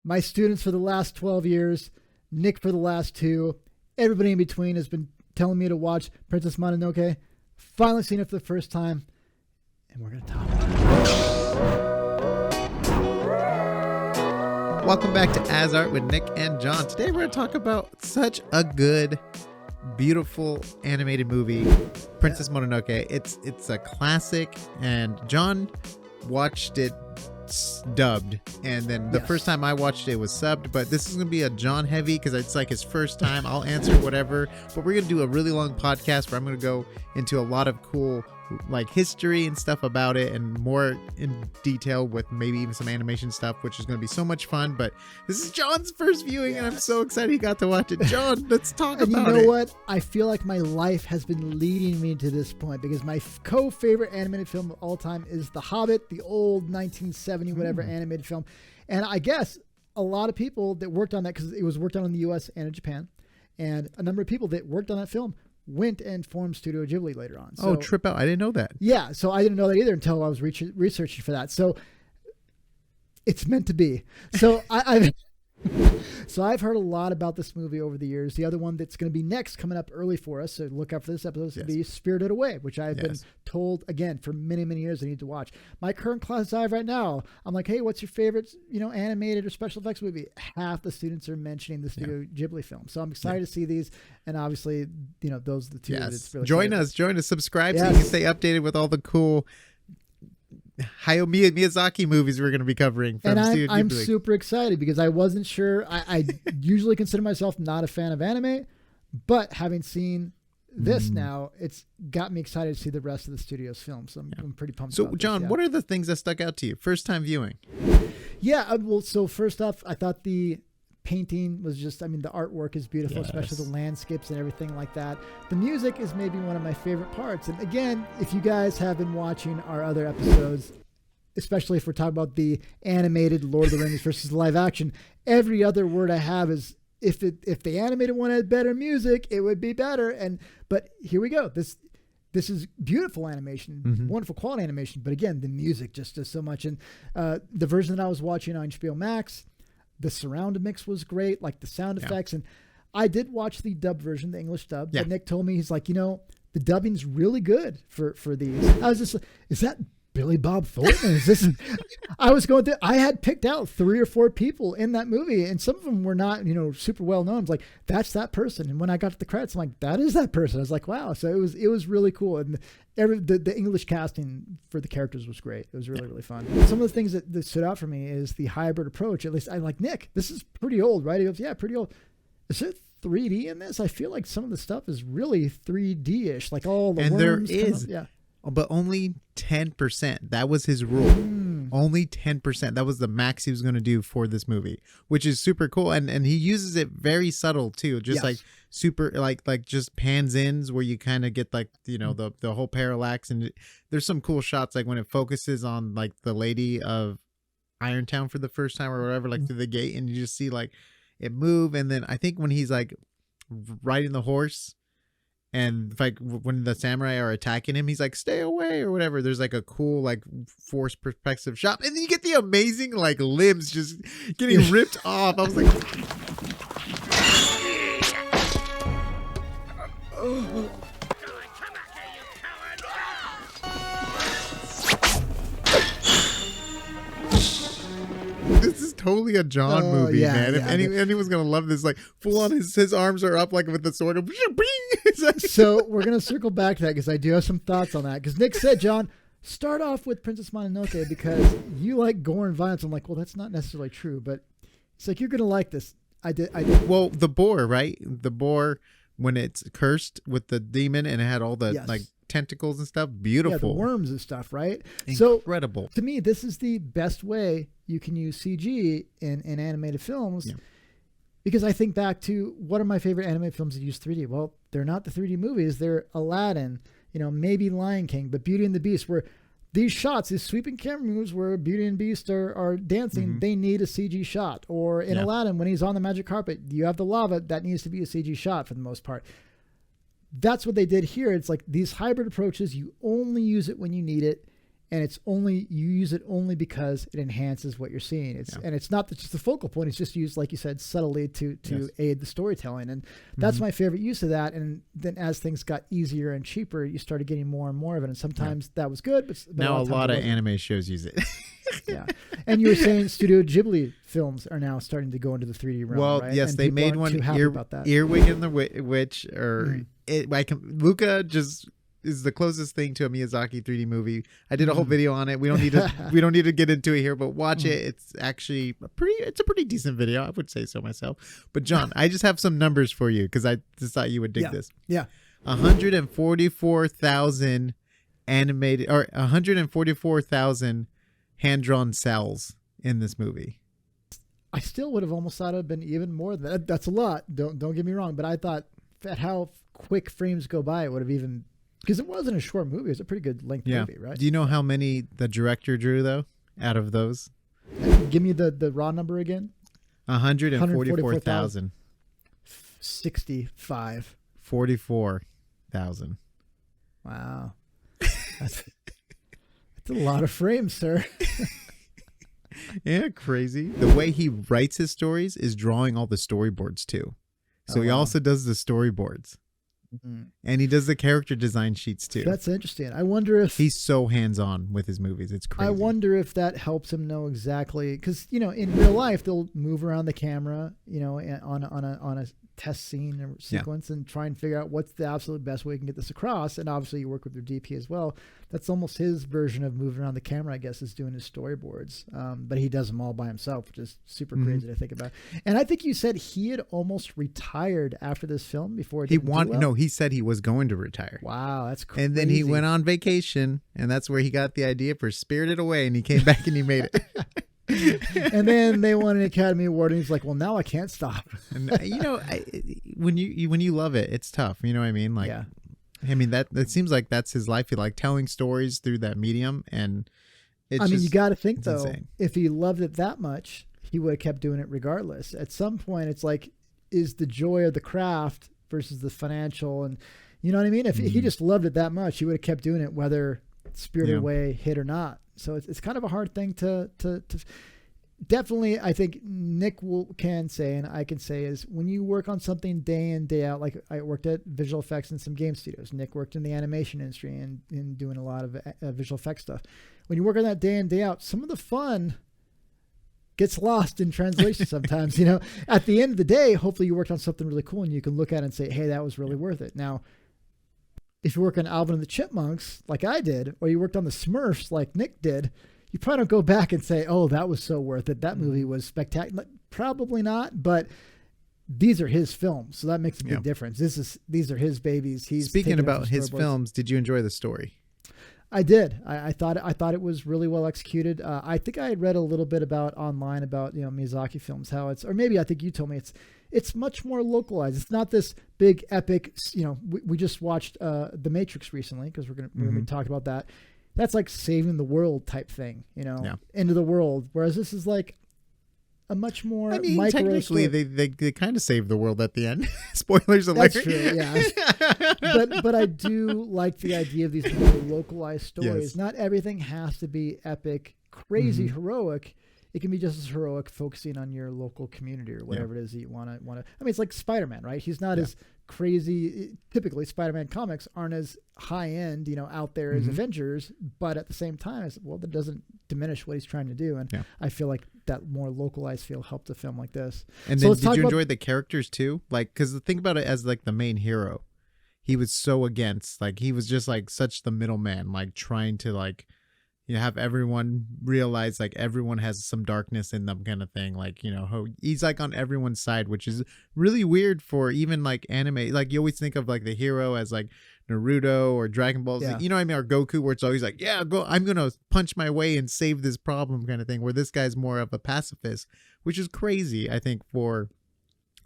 my students for the last 12 years, Nick for the last 2, everybody in between has been telling me to watch Princess Mononoke. Finally seen it for the first time, and we're going to talk about it. Welcome back to AsArt with Nick and John. Today we're going to talk about such a good, beautiful animated movie, Princess Mononoke. It's a classic, and John watched it dubbed, and then the first time I watched it was subbed, but this is gonna be a John heavy because it's like his first time. I'll answer whatever, but we're gonna do a really long podcast where I'm gonna go into a lot of cool like history and stuff about it, and more in detail with maybe even some animation stuff, which is going to be so much fun. But this is John's first viewing, and I'm so excited he got to watch it. John, let's talk about it. And you know what? I feel like my life has been leading me to this point, because my co-favorite animated film of all time is The Hobbit, the old 1970 whatever animated film. And I guess a lot of people that worked on that, because it was worked on in the US and in Japan, and a number of people that worked on that film went and formed Studio Ghibli later on. So, trip out. I didn't know that. Yeah, so I didn't know that either until I was researching for that. So it's meant to be. So I've heard a lot about this movie over the years. The other one that's going to be next, coming up early for us, so look out for this episode, is going to be Spirited Away, which I've been told, again, for many, many years I need to watch. My current class I have right now, I'm like, hey, what's your favorite, animated or special effects movie? Half the students are mentioning the Studio Ghibli film. So I'm excited to see these, and obviously, those are the two. That it's really join us, subscribe so you can stay updated with all the cool Hayao Miyazaki movies we're going to be covering from Studio Ghibli. I'm super excited because I wasn't sure. I usually consider myself not a fan of anime, but having seen this now, it's got me excited to see the rest of the studio's films. So I'm pretty pumped. So, about John, this, what are the things that stuck out to you first time viewing? Yeah, well, so first off, I thought the painting was just, the artwork is beautiful, especially the landscapes and everything like that. The music is maybe one of my favorite parts. And again, if you guys have been watching our other episodes, especially if we're talking about the animated Lord of the Rings versus live action, every other word I have is if the animated one had better music, it would be better. But here we go. This is beautiful animation, wonderful quality animation. But again, the music just does so much. And the version that I was watching on HBO Max, the surround mix was great, like the sound effects. And I did watch the dub version, the English dub. But Nick told me, he's like, the dubbing's really good for these. I was just like, is that Billy Bob Thornton? Is this? I was going through, I had picked out 3 or 4 people in that movie, and some of them were not, super well known. I was like, that's that person. And when I got to the credits, I'm like, that is that person. I was like, wow. So it was really cool. And the English casting for the characters was great. It was really, really fun. Some of the things that stood out for me is the hybrid approach. At least I like, Nick, this is pretty old, right? He goes, yeah, pretty old. Is it 3D in this? I feel like some of the stuff is really 3D-ish, like all the worms. And there is. But only 10%. That was his rule. Only 10%. That was the max he was going to do for this movie, which is super cool. And he uses it very subtle too. Just like super, like just pans ins where you kind of get like, the whole parallax. And there's some cool shots, like when it focuses on like the lady of Irontown for the first time or whatever, like through the gate, and you just see like it move. And then I think when he's like riding the horse, and like when the samurai are attacking him, he's like, stay away or whatever. There's like a cool, like forced perspective shot. And then you get the amazing like limbs just getting ripped off. I was like, oh. This is totally a John movie, man. If anyone's gonna love this, like full on, his arms are up like with the sword. So we're gonna circle back to that because I do have some thoughts on that. Because Nick said, John, start off with Princess Mononoke because you like gore and violence. I'm like, well, that's not necessarily true, but it's like you're gonna like this. I did. Well, the boar, right? The boar, when it's cursed with the demon and it had all the like tentacles and stuff, beautiful. Yeah, the worms and stuff, right? Incredible. So to me, this is the best way you can use CG in animated films. Yeah. Because I think back to what are my favorite animated films that use 3D? Well, they're not the 3D movies. They're Aladdin, maybe Lion King, but Beauty and the Beast, where these shots, these sweeping camera moves where Beauty and the Beast are dancing, they need a CG shot. Or in Aladdin, when he's on the magic carpet, you have the lava, that needs to be a CG shot for the most part. That's what they did here. It's like these hybrid approaches, you only use it when you need it. and you use it only because it enhances what you're seeing. And it's not just the focal point. It's just used, like you said, subtly to aid the storytelling. And that's my favorite use of that. And then as things got easier and cheaper, you started getting more and more of it. And sometimes that was good, but now a lot of anime shows use it. Yeah. And you were saying Studio Ghibli films are now starting to go into the 3D realm, well, right? yes, and they made one, Earwig and the Witch, or Luca just is the closest thing to a Miyazaki 3D movie. I did a whole video on it. We don't need to get into it here, but watch it. It's actually a pretty decent video. I would say so myself. But John, I just have some numbers for you because I just thought you would dig this. Yeah. 144,000 animated, or 144,000 hand-drawn cells in this movie. I still would have almost thought it would have been even more than that. That's a lot. Don't get me wrong, but I thought at how quick frames go by, it would have even, because it wasn't a short movie. It was a pretty good length movie, right? Do you know how many the director drew, though, out of those? Give me the raw number again. 144,000. 65. 44,000. Wow. That's a lot of frames, sir. Yeah, crazy. The way he writes his stories is drawing all the storyboards, too. So he also does the storyboards. And he does the character design sheets too. That's interesting. I wonder if he's so hands-on with his movies. It's crazy. I wonder if that helps him know exactly, because in real life they'll move around the camera, on a test scene or sequence and try and figure out what's the absolute best way you can get this across. And obviously you work with your DP as well. That's almost his version of moving around the camera, I guess, is doing his storyboards. But he does them all by himself, which is super crazy to think about. And I think you said he had almost retired after this film before he said he was going to retire. Wow, that's crazy. And then he went on vacation, and that's where he got the idea for Spirited Away, and he came back and he made it. And then they won an Academy Award, and he's like, "Well, now I can't stop." And when you love it, it's tough. You know what I mean? Like, I mean that seems like that's his life. He like telling stories through that medium, and you got to think though, insane. If he loved it that much, he would have kept doing it regardless. At some point, it's like, is the joy of the craft versus the financial, and you know what I mean? If he just loved it that much, he would have kept doing it whether Spirited Away hit or not. So it's kind of a hard thing to definitely, I think Nick can say, and I can say, is when you work on something day in, day out, like I worked at visual effects in some game studios. Nick worked in the animation industry and doing a lot of visual effects stuff. When you work on that day in, day out, some of the fun gets lost in translation sometimes. At the end of the day, hopefully you worked on something really cool and you can look at it and say, hey, that was really worth it. Now, if you work on Alvin and the Chipmunks like I did, or you worked on the Smurfs like Nick did, you probably don't go back and say, oh, that was so worth it. That movie was spectacular. Probably not, but these are his films, so that makes a big difference. These are his babies. Speaking about his films, did you enjoy the story? I did. I thought it was really well executed. I think I had read a little bit online about Miyazaki films, how it's, or maybe I think you told me it's much more localized. It's not this big epic. We just watched The Matrix recently because we're gonna be talking about that. That's like saving the world type thing, end of the world. Whereas this is like a much more. I mean, technically, they kind of save the world at the end. Spoilers alert. That's true. Yeah, but I do like the idea of these more localized stories. Yes. Not everything has to be epic, crazy, heroic. It can be just as heroic, focusing on your local community or whatever it is that you want to. I mean, it's like Spider-Man, right? He's not as crazy. Typically, Spider-Man comics aren't as high end, out there as Avengers, but at the same time, that doesn't diminish what he's trying to do. And I feel like that more localized feel helped a film like this. And then, did you enjoy the characters too? Like, because think about it as like the main hero, he was so against. Like, he was just like such the middleman, like trying to like. Have everyone realize like everyone has some darkness in them kind of thing. Like, he's like on everyone's side, which is really weird for even like anime. Like you always think of like the hero as like Naruto or Dragon Ball Z, or Goku, where it's always like, I'm going to punch my way and save this problem kind of thing, where this guy's more of a pacifist, which is crazy, I think, for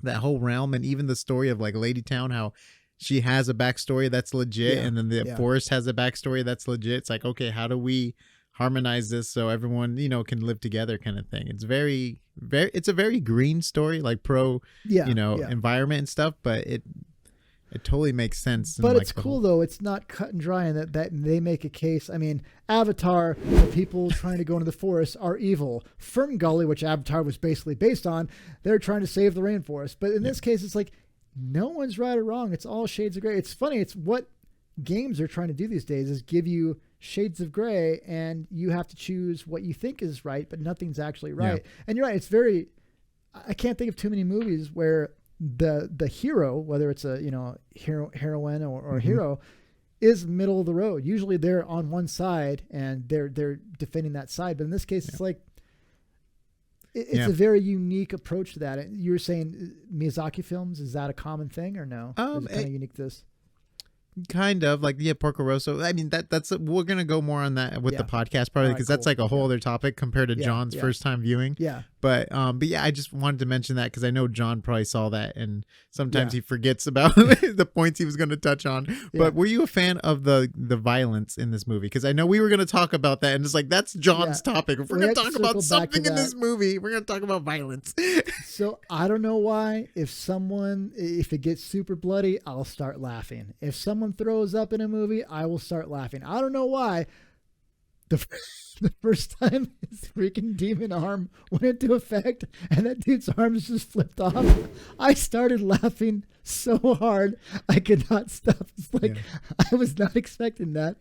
that whole realm. And even the story of like Lady Town, how she has a backstory that's legit, and then the forest has a backstory that's legit. It's like, okay, how do we harmonize this so everyone can live together, kind of thing. It's very, very. It's a very green story, like pro, environment and stuff. But It totally makes sense. But it's cool though. It's not cut and dry, and that they make a case. I mean, Avatar, the people trying to go into the forest are evil. Ferngully, which Avatar was basically based on, they're trying to save the rainforest. But in this case, it's like no one's right or wrong. It's all shades of gray. It's funny. It's what games are trying to do these days is give you shades of gray, and you have to choose what you think is right, but nothing's actually right. Yeah. And you're right. It's very. I can't think of too many movies where the hero, whether it's a heroine or hero, is middle of the road. Usually they're on one side and they're defending that side. But in this case, it's like it's a very unique approach to that. You were saying Miyazaki films, is that a common thing or no? Is it kind of unique to this? Kind of like Porco Rosso. I mean that's we're gonna go more on that with the podcast probably because that's like a whole other topic compared to John's first time viewing. Yeah. But yeah, I just wanted to mention that because I know John probably saw that and sometimes he forgets about the points he was going to touch on. But were you a fan of the violence in this movie? Because I know we were going to talk about that and it's like that's John's topic. If we're going to talk about something in this movie, we're going to talk about violence. So I don't know why. If it gets super bloody, I'll start laughing. If someone throws up in a movie, I will start laughing. I don't know why. The first time his freaking demon arm went into effect and that dude's arms just flipped off, I started laughing so hard I could not stop. It's like I was not expecting that.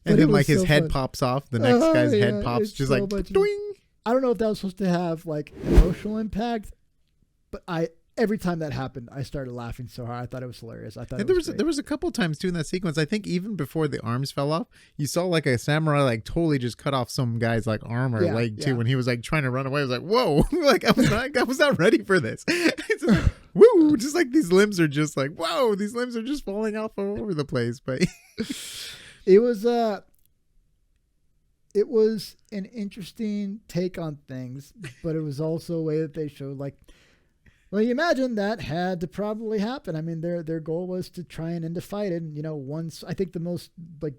And then like his head pops off. The next guy's head pops just so like doing. I don't know if that was supposed to have like emotional impact, but every time that happened, I started laughing so hard. I thought it was hilarious. I thought there was a couple times too in that sequence. I think even before the arms fell off, you saw like a samurai like totally just cut off some guy's like arm or leg too when he was like trying to run away. I was like, whoa! Like I was not ready for this. It's just like, woo! Just like these limbs are just like whoa! These limbs are just falling off all over the place. But it was an interesting take on things, but it was also a way that they showed like. Well, you imagine that had to probably happen. I mean, their goal was to try and end the fight. And, once I think the most like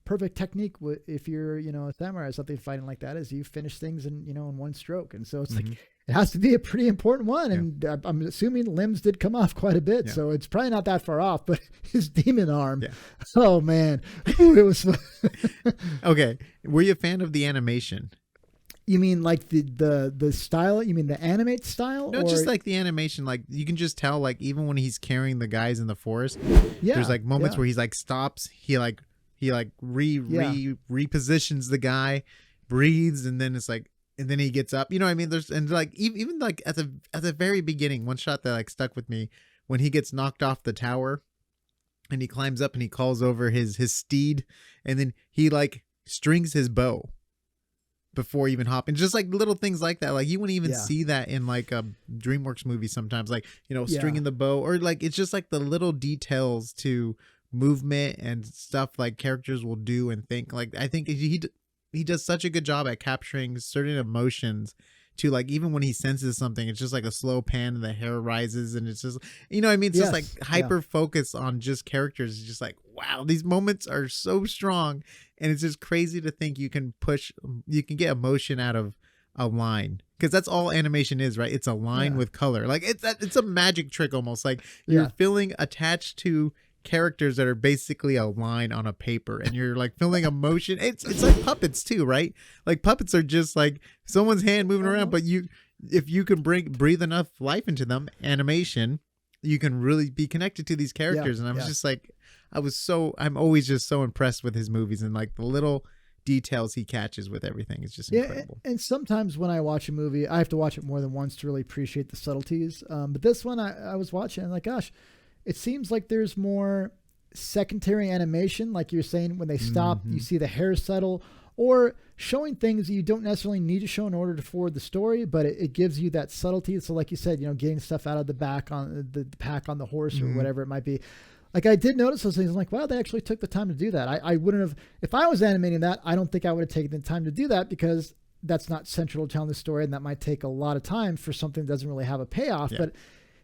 perfect technique, if you're, a samurai or something fighting like that is you finish things in one stroke. And so it's like, it has to be a pretty important one. And I'm assuming limbs did come off quite a bit. So it's probably not that far off, but his demon arm. Yeah. Oh man. Ooh, it was. Okay. Were you a fan of the animation? You mean like the style? You mean the animate style? No, just like the animation. Like you can just tell, like even when he's carrying the guys in the forest, there's like moments where he's like stops. He repositions the guy, breathes, and then it's like, and then he gets up. You know what I mean? There's and like even like at the very beginning, one shot that like stuck with me when he gets knocked off the tower, and he climbs up and he calls over his steed, and then he like strings his bow. Before even hopping, just like little things like that, like you wouldn't even see that in like a DreamWorks movie sometimes, like stringing the bow, or like it's just like the little details to movement and stuff like characters will do and think. Like I think he does such a good job at capturing certain emotions to like even when he senses something, it's just like a slow pan and the hair rises and it's just it's just like hyper focus on just characters. It's just like wow, these moments are so strong. And it's just crazy to think you can get emotion out of a line, because that's all animation is, right? It's a line with color. Like it's a magic trick almost. Like you're feeling attached to characters that are basically a line on a paper, and you're like feeling emotion. It's like puppets too, right? Like puppets are just like someone's hand moving around, but if you can breathe enough life into them, animation, you can really be connected to these characters. And I was just like. I'm always just so impressed with his movies and like the little details he catches with everything. It's just incredible. And sometimes when I watch a movie, I have to watch it more than once to really appreciate the subtleties. But this one I was watching and like, gosh, it seems like there's more secondary animation. Like you're saying, when they stop, you see the hair settle, or showing things that you don't necessarily need to show in order to forward the story, but it gives you that subtlety. So like you said, getting stuff out of the back on the pack on the horse or whatever it might be. Like I did notice those things. I'm like, wow, they actually took the time to do that. I wouldn't have, if I was animating that, I don't think I would have taken the time to do that, because that's not central to telling the story. And that might take a lot of time for something that doesn't really have a payoff, but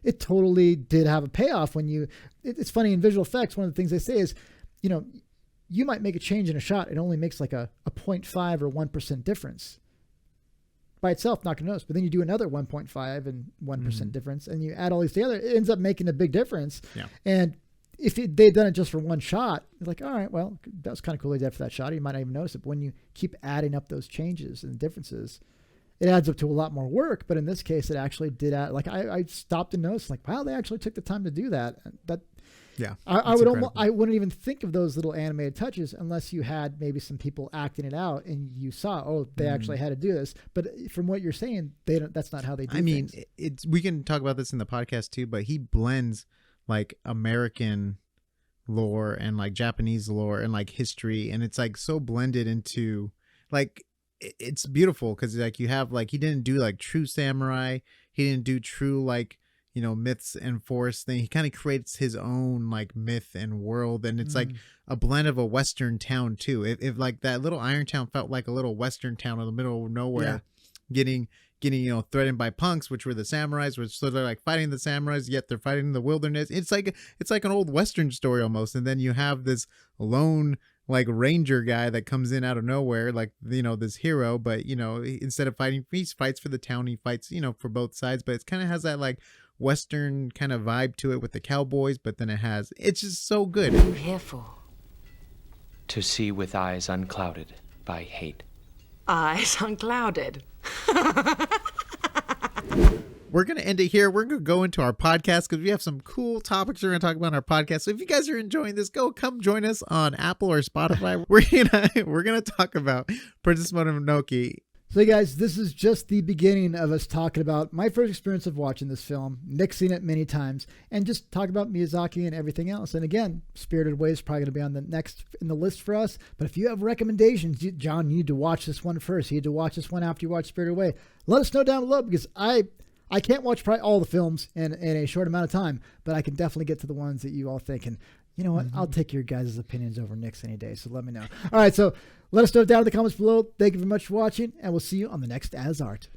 it totally did have a payoff when it's funny in visual effects. One of the things they say is, you might make a change in a shot. It only makes like a 0.5 or 1% difference. By itself, not going to notice. But then you do another 1.5 and 1% difference, and you add all these together, it ends up making a big difference. Yeah. And if they'd done it just for one shot, you're like, all right, well, that was kind of cool they did for that shot. You might not even notice it. But when you keep adding up those changes and differences, it adds up to a lot more work. But in this case, it actually did add, like I stopped and noticed, like, wow, they actually took the time to do that. Yeah, I wouldn't even think of those little animated touches unless you had maybe some people acting it out and you saw, oh, they actually had to do this. But from what you're saying, that's not how they do things. We can talk about this in the podcast too, but he blends like American lore and like Japanese lore and like history, and it's like so blended into, like, it's beautiful because like you have, like, he didn't do like true samurai, he didn't do true, like, you know, myths and forest thing. He kind of creates his own like myth and world, and it's like a blend of a Western town too. If like that little Iron Town felt like a little Western town in the middle of nowhere, getting you know, threatened by punks, which were the samurais, which so they're like fighting the samurais, yet they're fighting in the wilderness. It's like an old Western story almost. And then you have this lone like ranger guy that comes in out of nowhere, like, you know, this hero, but, you know, instead of fighting, he fights for the town, he fights, you know, for both sides, but it kind of has that like Western kind of vibe to it with the cowboys, but then it's just so good. I'm here for to see with eyes unclouded by hate. Eyes unclouded. We're going to end it here. We're going to go into our podcast because we have some cool topics we're going to talk about in our podcast. So if you guys are enjoying this, come join us on Apple or Spotify. We're going to talk about Princess Mononoke. So guys, this is just the beginning of us talking about my first experience of watching this film, Nick's seen it many times, and just talk about Miyazaki and everything else. And again, Spirited Away is probably going to be on the next in the list for us. But if you have recommendations, John, you need to watch this one first. You need to watch this one after you watch Spirited Away. Let us know down below, because I can't watch probably all the films in a short amount of time, but I can definitely get to the ones that you all think. And you know what? I'll take your guys' opinions over Nick's any day, so let me know. All right, so let us know down in the comments below. Thank you very much for watching, and we'll see you on the next AsArt.